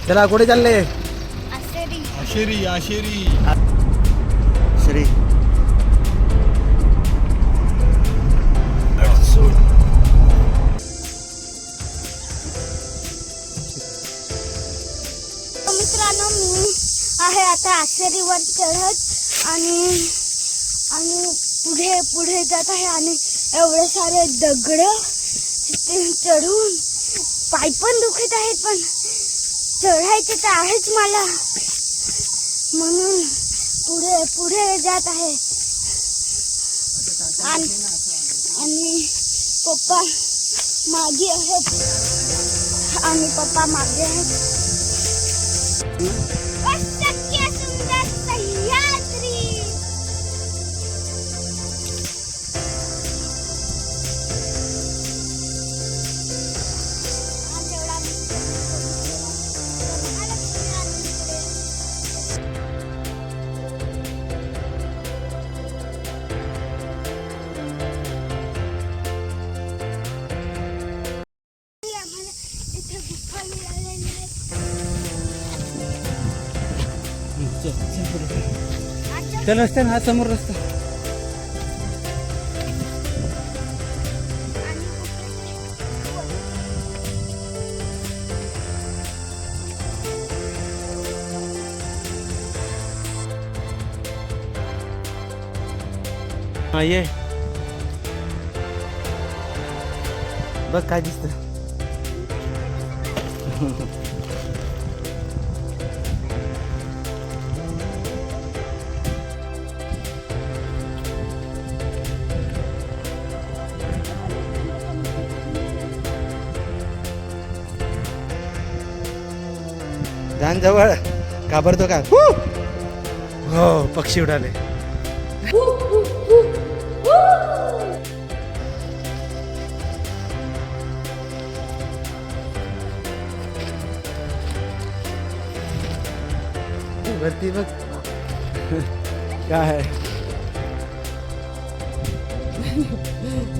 चला कुठे चालले? आशेरी आशेरी श्री मित्रांनो, मी आहे आता आशेरीवर चढत आणि पुढे पुढे जात आहे आणि एवढे सारे दगड चढून पाय पण दुखत आहेत, पण चढायचे तर आहेच मला, म्हणून पुढे पुढे जात आहे. आणि पप्पा मागे आहेत आणि पप्पा मागे आहेत. अशक्य सुंदर सह्याद्री. चल रस्त्याने हा समोर रस्ता. हा ये बघ काय दिसत. ध्यान जवळ घाबरतो का? हो पक्षी उडाले. वरती बघ काय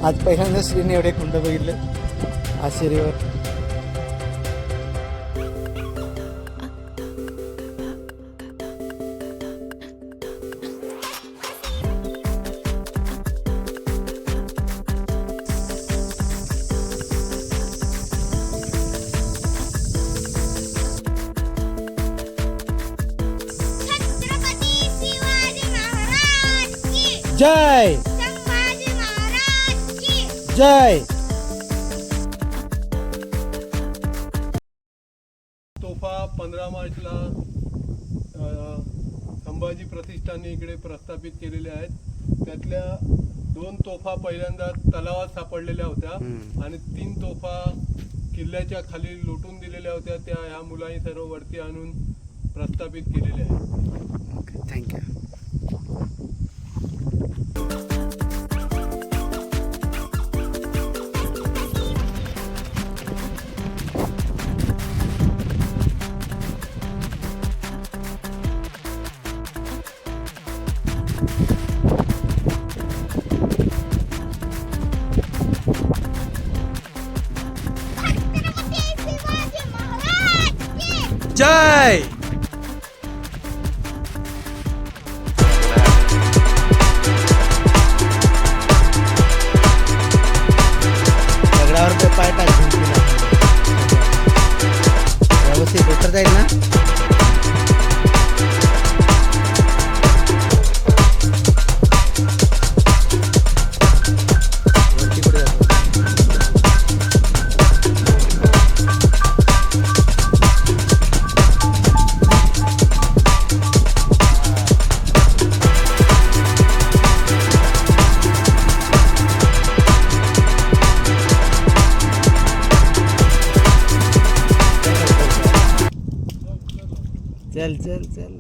आज पहिल्यांदा श्रीने एवढे कुंड बघितले आशेरीवर. जय संभाजी महाराज की जय. तोफा 15 मार्चला संभाजी प्रतिष्ठानने इकडे प्रस्थापित केलेल्या आहेत. त्यातल्या 2 तोफा पहिल्यांदा तलावात सापडलेल्या होत्या आणि 3 तोफा किल्ल्याच्या खाली लुटून दिलेल्या होत्या. त्या ह्या मुलांनी सर्व वरती आणून प्रस्थापित केलेल्या आहेत. Okay thank you. जय. दगडावर ते पाय टाकून व्यवस्थित उतर जाईल ना. वरती कुठे जातो? चल चल चल.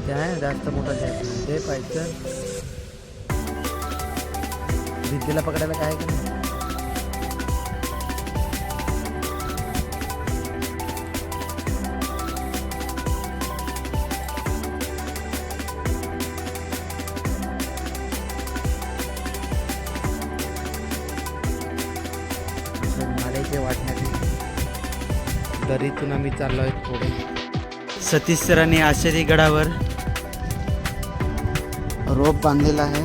काय जास्त मोठा ते पाहिजे भिंतीला पकडायला काय की नाही. माळाच्या वाटण्यात दरीतून आम्ही चाललो आहे पुढे. सतीश सरांनी आशेरी गडावर रोप बांधलेला आहे.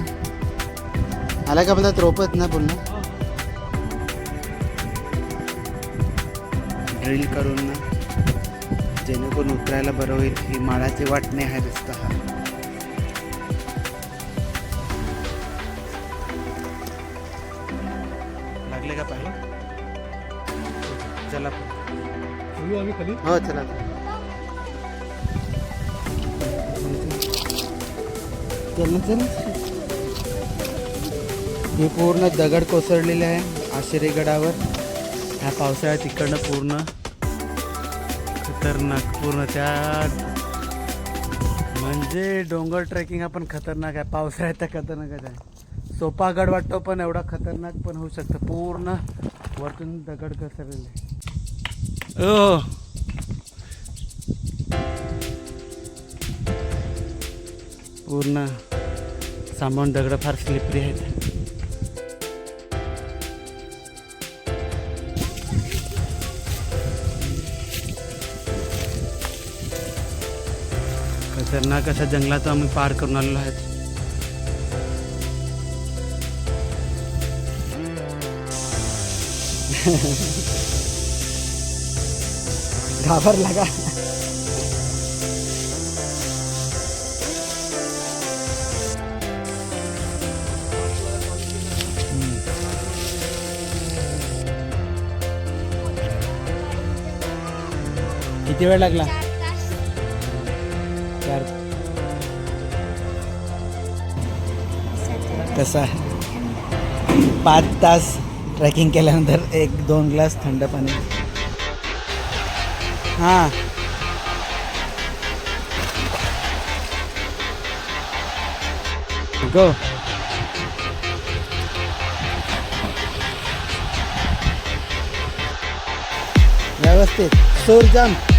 आला का म्हणतात रोपच ना पूर्ण ड्रिल करून ना, जेणेकरून उतरायला बरं होईल. ही माळाची वाटणे आहे रस्ता हा. लागले का पाहिजे? चला बोलू आम्ही खाली. हो चला. हे पूर्ण दगड कोसळलेले आहे आशेरी गडावर. ह्या पावसाळ्यात तिकडनं पूर्ण खतरनाक, पूर्ण त्या म्हणजे डोंगर ट्रेकिंग आपण खतरनाक आहे. पावसाळ्यात तर खतरनाकच आहे. सोपा गड वाटतो पण एवढा खतरनाक पण होऊ शकतं. पूर्ण वरतून दगड कोसळलेले. ओ पूर्ण सामावून दगड फार स्लिपरी आहेत. खतरनाक अशा जंगलात आम्ही पार करून आलेलो आहेत. घाबरला का? किती वेळ लागला? 4 तास. कसा 5 तास ट्रेकिंग केल्यानंतर 1-2 ग्लास थंड पाणी. हां गो. व्यवस्थित सूर जंप.